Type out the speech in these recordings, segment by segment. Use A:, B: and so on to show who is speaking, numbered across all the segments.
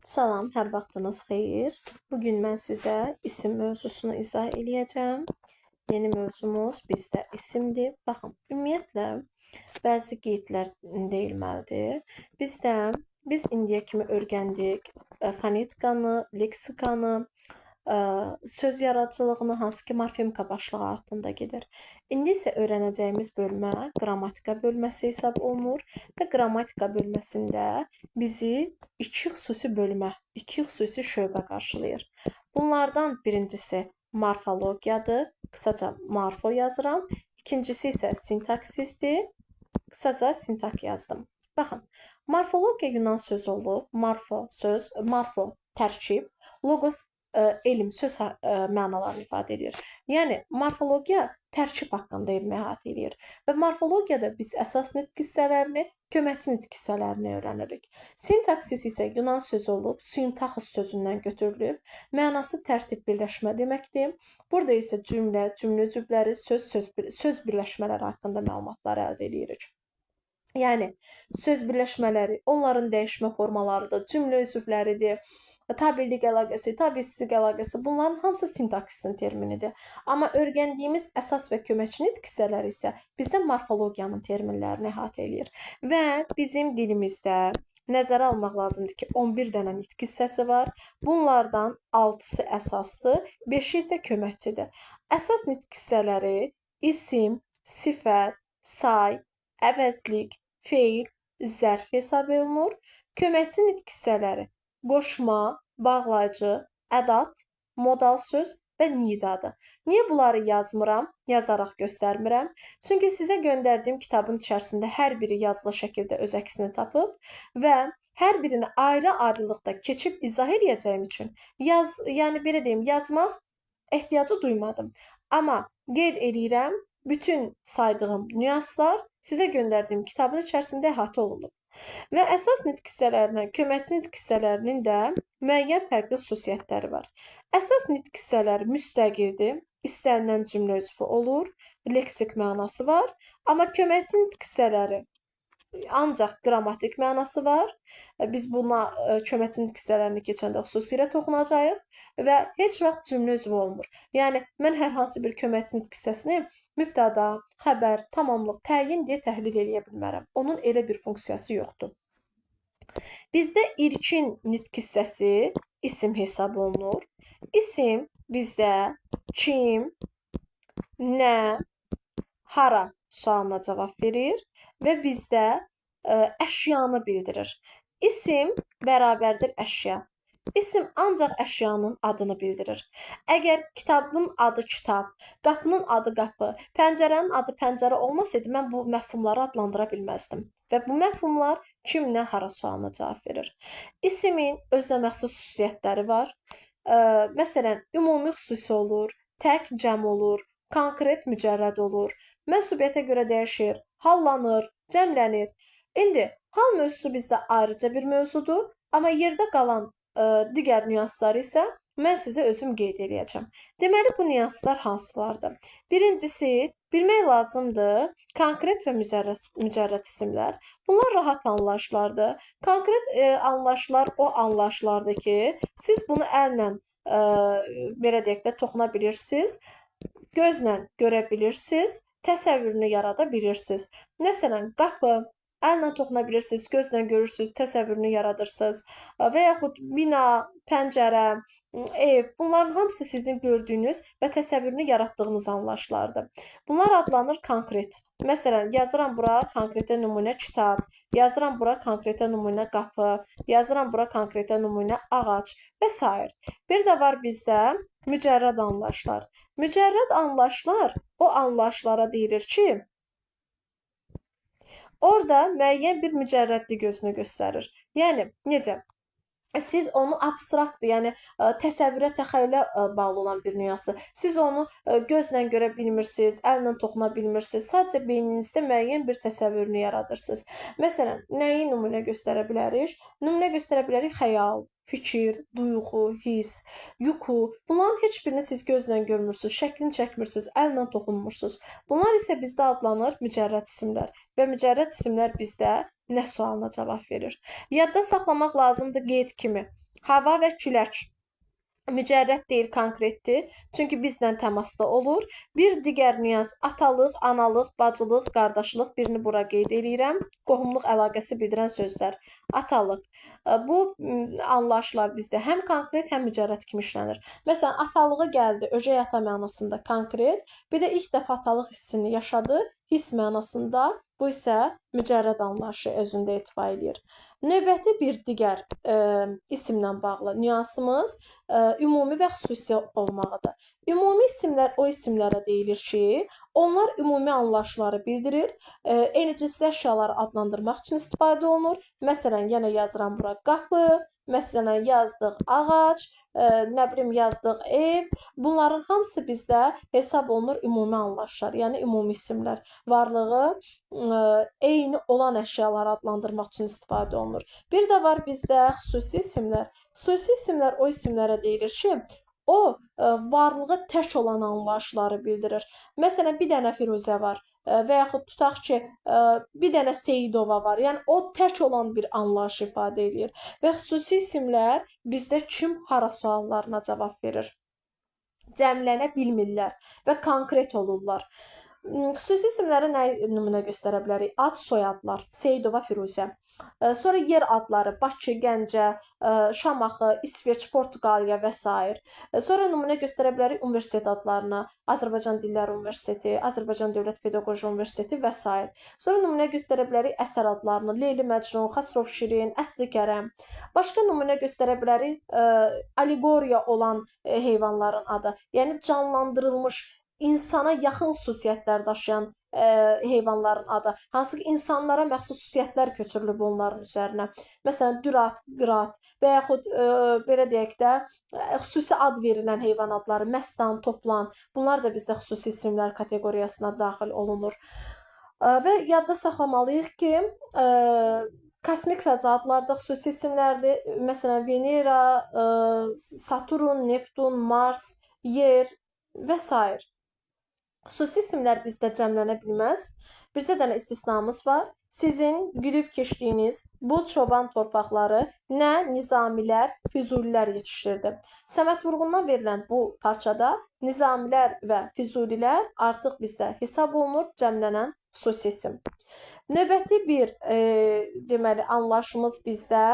A: Salam, hər vaxtınız xeyir. Bugün mən sizə isim mövzusunu izah eləyəcəm. Yeni mövzumuz bizdə isimdir. Baxın, ümumiyyətlə bəzi qeydlər deyilməlidir. Biz indiyə kimi öyrəndik fonetikanı, leksikanı, söz yaradıcılığını, hansı ki morfemika başlığı altında gedir. İndi isə öyrənəcəyimiz bölmə qrammatika bölməsi hesab olunur və qrammatika bölməsində bizi iki xüsusi bölmə, iki xüsusi şöbə qarşılayır. Bunlardan birincisi morfologiyadır, qısaca morfo yazıram. İkincisi isə sintaksisdir, qısaca sintak yazdım. Baxın, morfologiya Yunan sözü olub, morfo tərkib, logos elm, söz mənalarını ifadə edir. Yəni, morfologiya tərkib haqqında elmi əhatə edir. Və morfologiyada biz əsas nitq hissələrini, köməkçi nitq hissələrini öyrənirik. Sintaksis isə Yunan sözü olub, syntaxos sözündən götürülüb. Mənası tərtib birləşmə deməkdir. Burada isə cümlə cübləri, söz birləşmələri haqqında məlumatlar əldə edirik. Yəni, söz birləşmələri, onların dəyişmə formalarıdır, cümlə üzvləridir, tabellik əlaqəsi, tabelsizlik əlaqəsi, bunların hamısı sintaksisin terminidir. Amma öyrəndiyimiz əsas və köməkçi nitq hissələri isə bizdə morfologiyanın terminlərini əhatə edir. Və bizim dilimizdə nəzərə almaq lazımdır ki, 11 dənə nitq hissəsi var. Bunlardan 6-sı əsasdır, 5-i isə köməkçidir. Əsas nitq hissələri isim, sifət, say, əvəzlik, feil, zərf hesab olunur. Köməkçi nitq hissələri qoşma, bağlayıcı, ədat, modal söz və nidadır. Niyə bunları yazmıram, yazaraq göstərmirəm? Çünki sizə göndərdiyim kitabın içərisində hər biri yazılı şəkildə öz əksini tapıb və hər birini ayrı-ayrılıqda keçib izah edəcəyim üçün yazmaq ehtiyacı duymadım. Amma qeyd edirəm, bütün saydığım nüanslar sizə göndərdiyim kitabın içərisində əhatə olunub. Və əsas nitq hissələrindən köməkçi nitq hissələrinin də müəyyən fərqli xüsusiyyətləri var. Əsas nitq hissələri müstəqildir, istənilən cümlə üzvü olur, leksik mənası var, amma köməkçi nitq hissələri ancaq qrammatik mənası var. Biz buna köməkçi nitq hissələrini keçəndə xüsusilə toxunacağıq və heç vaxt cümlə üzvü olmur. Yəni, mən hər hansı bir köməkçi nitq hissəsini mübtəda, xəbər, tamamlıq, təyin deyə təhlil edə bilmərəm. Onun elə bir funksiyası yoxdur. Bizdə ilkin nitq hissəsi isim hesab olunur. İsim bizdə kim, nə, hara sualına cavab verir və bizdə əşyanı bildirir. İsim bərabərdir əşya. İsim ancaq əşyanın adını bildirir. Əgər kitabın adı kitab, qapının adı qapı, pəncərənin adı pəncərə olmasaydı, mən bu məfhumları adlandıra bilməzdim. Və bu məfhumlar kim, nə, hara sualına cavab verir. İsimin özünə məxsus xüsusiyyətləri var. Məsələn, ümumi xüsusi olur, tək cəm olur, konkret mücərrəd olur, mənsubiyyətə görə dəyişir, hallanır, cəmlənir. İndi, hal mövzusu bizdə ayrıca bir mövzudur, amma yerdə qalan digər nüansları isə mən sizə özüm qeyd edəcəm. Deməli, bu nüanslar hansılardır? Birincisi, bilmək lazımdır, konkret və mücərrəd isimlər. Bunlar rahat anlayışlardır. Konkret anlayışlar o anlayışlardır ki, siz bunu əllə, belə deyək də, toxuna bilirsiniz, gözlə görə bilirsiniz, təsəvvürünü yarada bilirsiniz. Məsələn, qapı, əllə toxuna bilirsiniz, gözlə görürsünüz, təsəvvürünü yaradırsınız və yaxud bina, pəncərə, ev, bunların hamısı sizin gördüyünüz və təsəvvürünü yaratdığınız anlayışlardır. Bunlar adlanır konkret. Məsələn, yazıram bura konkretə nümunə kitab, yazıram bura konkretə nümunə qapı, yazıram bura konkretə nümunə ağac və s. Bir də var bizdə mücərrəd anlayışlar. Mücərrəd anlayışlar o anlayışlara deyilir ki, orada müəyyən bir mücərrədlik gözünü göstərir. Yəni, necə? Siz onu abstraktdır, yəni təsəvvürə, təxəyyülə bağlı olan bir nüansı. Siz onu gözlə görə bilmirsiniz, əllə toxuna bilmirsiniz. Sadəcə beyninizdə müəyyən bir təsəvvürünü yaradırsınız. Məsələn, nəyi nümunə göstərə bilərik? Nümunə göstərə bilərik xəyal, fikir, duyğu, hiss, yuxu. Bunların heç birini siz gözlə görmürsünüz, şəklini çəkmirsiniz, əllə toxunmursunuz. Bunlar isə bizdə adlanır mücərrəd isimlər. və mücərrəd isimlər bizdə nə sualına cavab verir? Yadda saxlamaq lazımdır qeyd kimi. Hava və külək mücərrəd deyil, konkretdir. Çünki bizlə təmasda olur. Bir digər nüans atalıq, analıq, bacılıq, qardaşlıq, birini bura qeyd edirəm. Qohumluq əlaqəsi bildirən sözlər. Atalıq. Bu anlayışlar bizdə həm konkret, həm mücərrəd kimi işlənir. Məsələn, atalığı gəldi, öcək ata mənasında konkret. Bir də ilk dəfə atalıq hissini yaşadı, hiss mənasında. Bu isə mücərrəd anlayışı özündə etibar edir. Növbəti bir digər isimlə bağlı nüansımız ümumi və xüsusi olmağıdır. Ümumi isimlər o isimlərə deyilir ki, onlar ümumi anlayışları bildirir, eyni cinsli əşyaları adlandırmaq üçün istifadə olunur. Məsələn, yenə yazıram bura qapı, məsələn, yazdıq ağac, nə bilim, yazdıq ev. Bunların hamısı bizdə hesab olunur ümumi anlayışlar, yəni ümumi isimlər. Varlığı eyni olan əşyaları adlandırmaq üçün istifadə olunur. Bir də var bizdə xüsusi isimlər. Xüsusi isimlər o isimlərə deyilir ki, o varlığı tək olan anlayışları bildirir. Məsələn, bir dənə Firuzə var və yaxud tutaq ki, bir dənə Seyidova var. Yəni, o tək olan bir anlayış ifadə edir. Və xüsusi isimlər bizdə kim, hara suallarına cavab verir. Cəmlənə bilmirlər və konkret olurlar. Xüsusi isimləri nə nümunə göstərə bilərik? Ad, soyadlar, Seyidova, Firuzə. Sonra yer adları, Bakı, Gəncə, Şamaxı, İsveç, Portuqaliya və s. Sonra nümunə göstərə bilərik universitet adlarını, Azərbaycan Dilləri Universiteti, Azərbaycan Dövlət Pedaqoji Universiteti və s. Sonra nümunə göstərə bilərik əsər adlarını, Leyli Məcnun, Xəsrov Şirin, Əsli Kərəm. Başqa nümunə göstərə bilərik allegoriya olan heyvanların adı, yəni canlandırılmış, insana yaxın xüsusiyyətlər daşıyan heyvanların adı, hansı ki insanlara məxsus xüsusiyyətlər köçürülüb onların üzərinə. Məsələn, dürat, qırat və yaxud belə deyək də xüsusi ad verilən heyvan adları, məstan, toplan, bunlar da bizdə xüsusi isimlər kateqoriyasına daxil olunur. Və yadda saxlamalıyıq ki, kosmik fəza adları da xüsusi isimlərdir. Məsələn, Venera, Saturn, Neptun, Mars, Yer və s. Xüsusi isimlər bizdə cəmlənə bilməz. Bircə dənə istisnamız var. Sizin gülüb keçdiyiniz bu çoban torpaqları nə Nizamilər, Füzulilər yetişdirdi. Səməd Vurğundan verilən bu parçada Nizamilər və Füzulilər artıq bizdə hesab olunur cəmlənən xüsusi isim. Növbəti bir deməli anlayışımız bizdə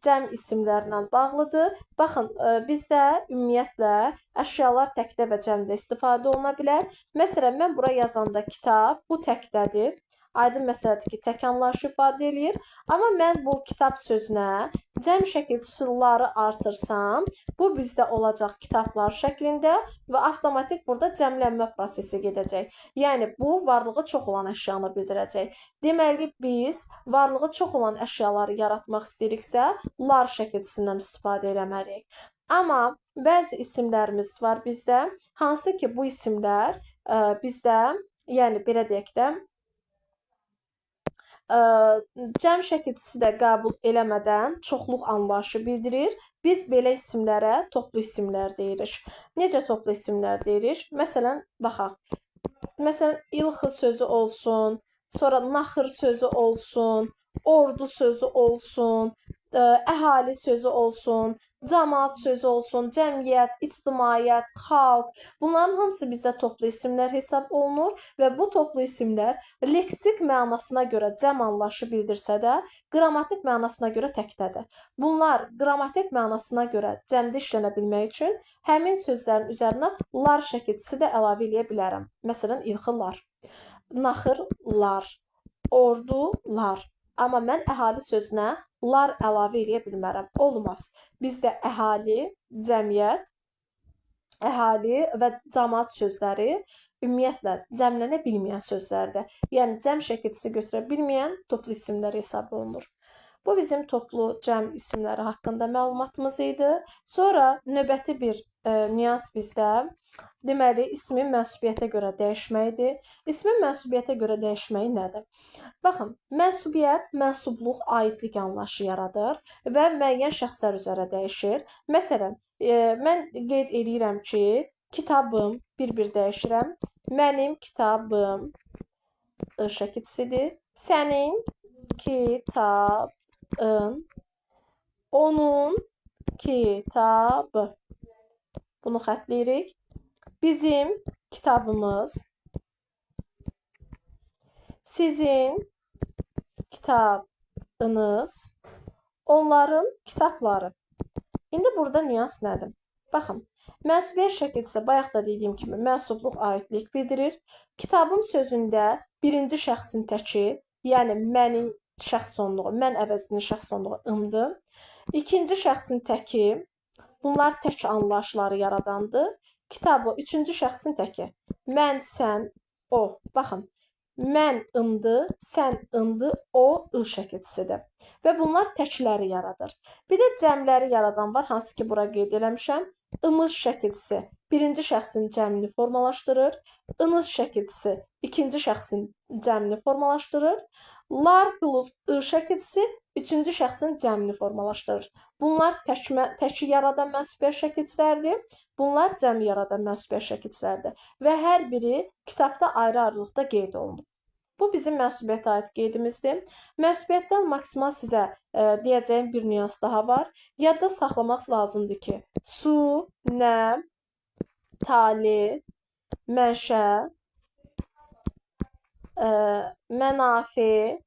A: cəm isimlərlə bağlıdır. Baxın, bizdə ümumiyyətlə əşyalar təkdə və cəmdə istifadə oluna bilər. Məsələn, mən bura yazanda kitab, bu təkdədir. Aydın məsələdir ki, tək anlayışı ifadə edir. Amma mən bu kitab sözünə cəm şəkilçiləri artırsam, bu bizdə olacaq kitablar şəklində və avtomatik burada cəmlənmə prosesi gedəcək. Yəni, bu varlığı çox olan əşyanı bildirəcək. Deməli, biz varlığı çox olan əşyaları yaratmaq istəyiriksə, lar şəkilçisindən istifadə eləməliyik. Amma bəzi isimlərimiz var bizdə, hansı ki, bu isimlər bizdə, yəni belə deyək də, cəm şəkilçisi də qəbul eləmədən çoxluq anlayışı bildirir. Biz belə isimlərə toplu isimlər deyirik. Necə toplu isimlər deyirik? Məsələn, baxaq. Məsələn, ilxı sözü olsun, sonra naxır sözü olsun, ordu sözü olsun, əhali sözü olsun, cəmaət sözü olsun, cəmiyyət, ictimaiyyət, xalq. Bunların hamısı bizdə toplu isimlər hesab olunur və bu toplu isimlər leksik mənasına görə cəm anlayışı bildirsə də, qrammatik mənasına görə təkdədir. Bunlar qrammatik mənasına görə cəmdə işlənə bilmək üçün həmin sözlərin üzərinə lar şəkilçisi də əlavə edə bilərəm. Məsələn, ilxılar, naxırlar, ordular. Amma mən əhali sözünə lar əlavə edə bilmərəm. Olmaz. Bizdə əhali, cəmiyyət, əhali və cəmaət sözləri ümumiyyətlə cəmlənə bilməyən sözlərdir. Yəni, cəm şəkilçisi götürə bilməyən toplu isimlər hesab olunur. Bu bizim toplu cəm isimləri haqqında məlumatımız idi. Sonra növbəti bir nüans bizdə deməli, ismin mənsubiyyətə görə dəyişməyidir. İsmin mənsubiyyətə görə dəyişməyi nədir? Baxın, mənsubiyyət, mənsubluq, aidlik anlayışı yaradır və müəyyən şəxslər üzrə dəyişir. Məsələn, mən qeyd edirəm ki, kitabım, bir-bir dəyişirəm. Mənim kitabım, I şəkilçisidir. Sənin kitabın, onun kitabı. Bunu xətləyirik. Bizim kitabımız, sizin kitabınız, onların kitabları. İndi burada nüans nədir? Baxın, mənsubiyyət şəkilçisi bayaq da dediyim kimi mənsubliq, aidlik bildirir. Kitabım sözündə birinci şəxsin təki, yəni mənim şəxs sonluğu, mən əvəzinin şəxs sonluğu ımdır. İkinci şəxsin təki, bunlar tək anlayışları yaradandır. Kitabı üçüncü şəxsin təki, mən, sən, o. Baxın, mən ımdı, sən ımdı, o I şəkilçisidir. Və bunlar təkləri yaradır. Bir də cəmləri yaradan var, hansı ki, bura qeyd eləmişəm. Imız şəkilçisi birinci şəxsin cəmini formalaşdırır. Inız şəkilçisi ikinci şəxsin cəmini formalaşdırır. Lar plus I şəkilçisi üçüncü şəxsin cəmini formalaşdırır. Bunlar təki yaradan mənsubiyyət şəkilçilərdir. Bunlar cəmi yaradan mənsubiyyət şəkilçilərdir. Və hər biri kitabda ayrı-ayrılıqda qeyd olunub. Bu bizim mənsubiyyətə aid qeydimizdir. Mənsubiyyətdən maksimal sizə deyəcəyim bir nüans daha var. Yadda saxlamaq lazımdır ki, su, nəm, tali, mənşə, mənafi,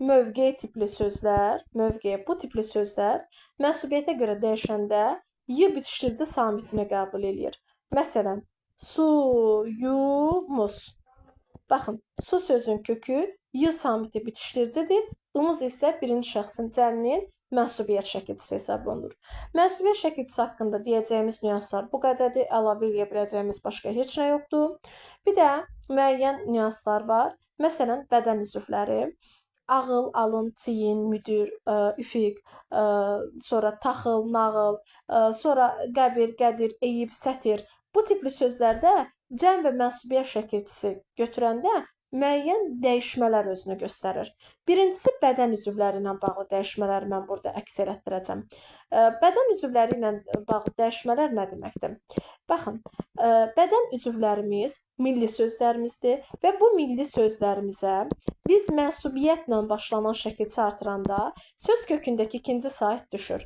A: mövqe tipli sözlər, bu tipli sözlər mənsubiyyətə görə dəyişəndə Y bitişdirici samitini qəbul edir. Məsələn, suyumuz. Baxın, su sözün kökü Y samiti bitişdiricidir. Imız isə birinci şəxsin cəminin mənsubiyyət şəkilçisi hesab olunur. Mənsubiyyət şəkilçisi haqqında deyəcəyimiz nüanslar bu qədərdir. Əlavə edə biləcəyimiz başqa heç nə yoxdur. Bir də müəyyən nüanslar var. Məsələn, bədən üzvləri. Ağıl, alın, çiyin, müdür, üfüq, sonra taxıl, nağıl, sonra qəbir, qədir, eyib, sətir. Bu tipli sözlərdə cəm və mənsubiyyət şəkilçisi götürəndə müəyyən dəyişmələr özünü göstərir. Birincisi, bədən üzvləri ilə bağlı dəyişmələri mən burada əks elətdirəcəm. Bədən üzvləri ilə bağlı dəyişmələr nə deməkdir? Baxın, bədən üzvlərimiz milli sözlərimizdir və bu milli sözlərimizə biz mənsubiyyətlə başlanan şəkilçi artıranda söz kökündəki ikinci sait düşür.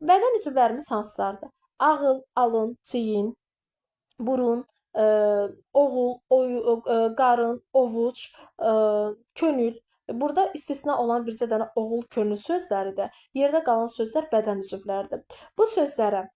A: Bədən üzvlərimiz hansılardır? Ağıl, alın, çiyin, burun, oğul, qarın, ovuc, könül. Burada istisna olan bircə dənə oğul, könül sözləridir. Yerdə qalan sözlər bədən üzvləridir. Bu sözlərə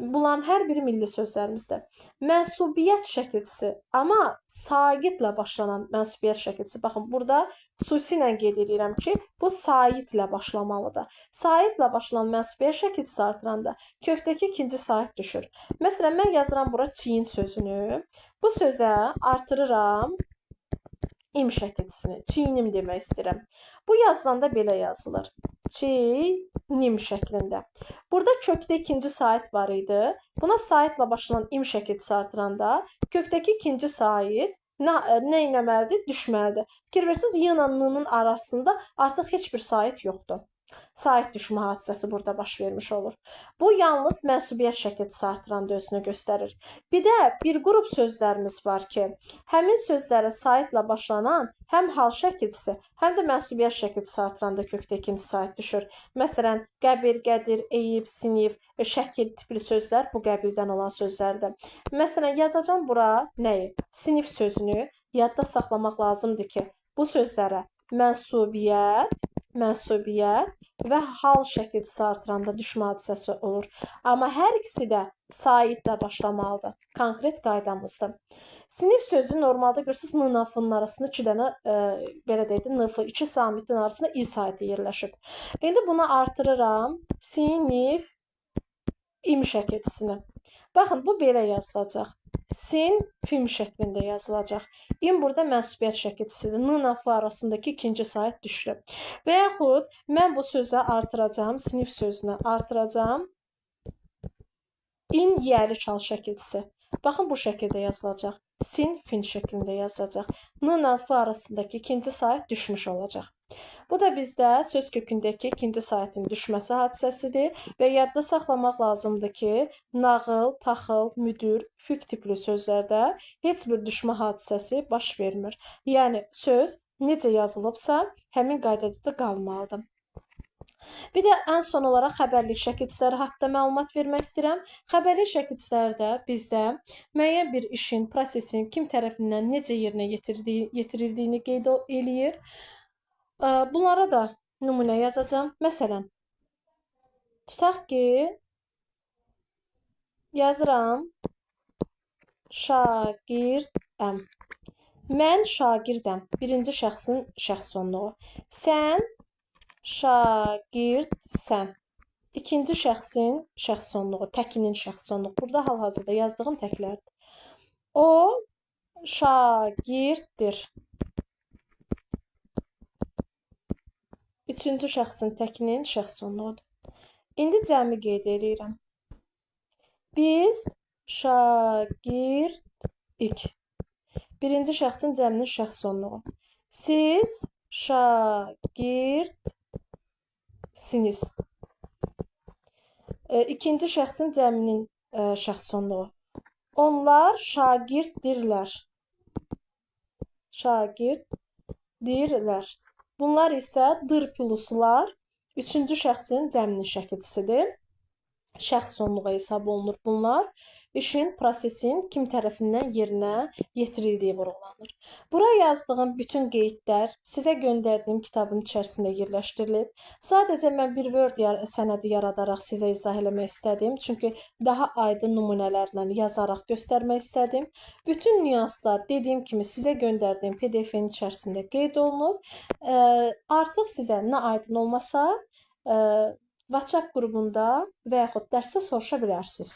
A: bunların hər biri milli sözlərimizdir. Mənsubiyyət şəkilçisi, amma saitlə başlanan mənsubiyyət şəkilçisi. Baxın, burada xüsusi ilə qeyd edirəm ki, bu saitlə başlamalıdır. Saitlə başlanan mənsubiyyət şəkilçisi artıranda kökdəki ikinci sait düşür. Məsələn, mən yazıram bura çiyin sözünü. Bu sözə artırıram im şəkilçisini. Çiyinim demək istəyirəm. Bu yazılanda belə yazılır. Çiyinim şəklində. Burada kökdə ikinci sait var idi. Buna saitlə başlanan im şəkilçisi artıranda kökdəki ikinci sait nə etməlidir? Düşməlidir. Fikir verirsiniz, Y ilə N-nın arasında artıq heç bir sait yoxdur. Sait düşmə hadisəsi burada baş vermiş olur. Bu yalnız mənsubiyyət şəkilçisi artıranda özünü göstərir. Bir də bir qrup sözlərimiz var ki, həmin sözlərə saitlə başlanan həm hal şəkilçisi, həm də mənsubiyyət şəkilçisi artıranda kökdə ikinci sait düşür. Məsələn, qəbir, qədir, eyib, sinif, şəkil tipli sözlər bu qəbirdən olan sözlərdir. Məsələn, yazacağım bura nəyi? Sinif sözünü yadda saxlamaq lazımdır ki, bu sözlərə mənsubiyyət və hal şəkilçisi artıranda düşmə hadisəsi olur. Amma hər ikisi də saitlə başlamalıdır. Konkret qaydamızdır. Sinif sözü normalda görürsünüz N-nın F-nın arasında iki dənə belə deyək, N-F, iki samitin arasında İ saiti yerləşib. İndi buna artırıram sinif im şəkilçisini. Baxın, bu belə yazılacaq. Sinfim şəklində yazılacaq. İm burada mənsubiyyət şəkilçisidir. N-la F arasındakı ikinci sait düşürüb. Və yaxud mən bu sözə artıracağım, sinif sözünə artıracağım in yəli çal şəkilçisi. Baxın, bu şəkildə yazılacaq. Sinfin şəklində yazılacaq. N-la F arasındakı ikinci sait düşmüş olacaq. Bu da bizdə söz kökündəki ikinci saytın düşməsi hadisəsidir və yadda saxlamaq lazımdır ki, nağıl, taxıl, müdür, hüq tipli sözlərdə heç bir düşmə hadisəsi baş vermir. Yəni söz necə yazılıbsa, həmin qaydada da qalmalıdır. Bir də ən son olaraq xəbərlik şəkilçiləri haqqında məlumat vermək istəyirəm. Xəbərlik şəkilçilərdə bizdə müəyyən bir işin, prosesin kim tərəfindən necə yerinə yetirildiyini qeyd eləyir. Bunlara da nümunə yazacağam. Məsələn, tutaq ki, yazıram şagirdəm. Mən şagirdəm. Birinci şəxsin şəxs sonluğu. Sən şagirdsən. İkinci şəxsin şəxs sonluğu, təkinin şəxs sonluğu. Burada hal-hazırda yazdığım təklərdir. O şagirddir. Üçüncü şəxsin təkinin şəxs sonluğudur. İndi cəmi qeyd edirəm. Biz şagirdik. Birinci şəxsin cəminin şəxs sonluğu. Siz şagirdsiniz. İkinci şəxsin cəminin şəxs sonluğu. Onlar şagirddirlər. Şagirddirlər. Bunlar isə dır pluslar üçüncü şəxsin cəminin şəkilçisidir. Şəxs sonluğu hesab olunur bunlar. İşin, prosesin kim tərəfindən yerinə yetirildiyi vurğulanır. Buraya yazdığım bütün qeydlər sizə göndərdiyim kitabın içərisində yerləşdirilib. Sadəcə mən bir Word sənədi yaradaraq sizə izah eləmək istədim. Çünki daha aydın nümunələrlə yazaraq göstərmək istədim. Bütün nüanslar dediyim kimi sizə göndərdiyim PDF-in içərisində qeyd olunub. Artıq sizə nə aydın olmasa, WhatsApp qrupunda və yaxud dərsdə soruşa bilərsiniz.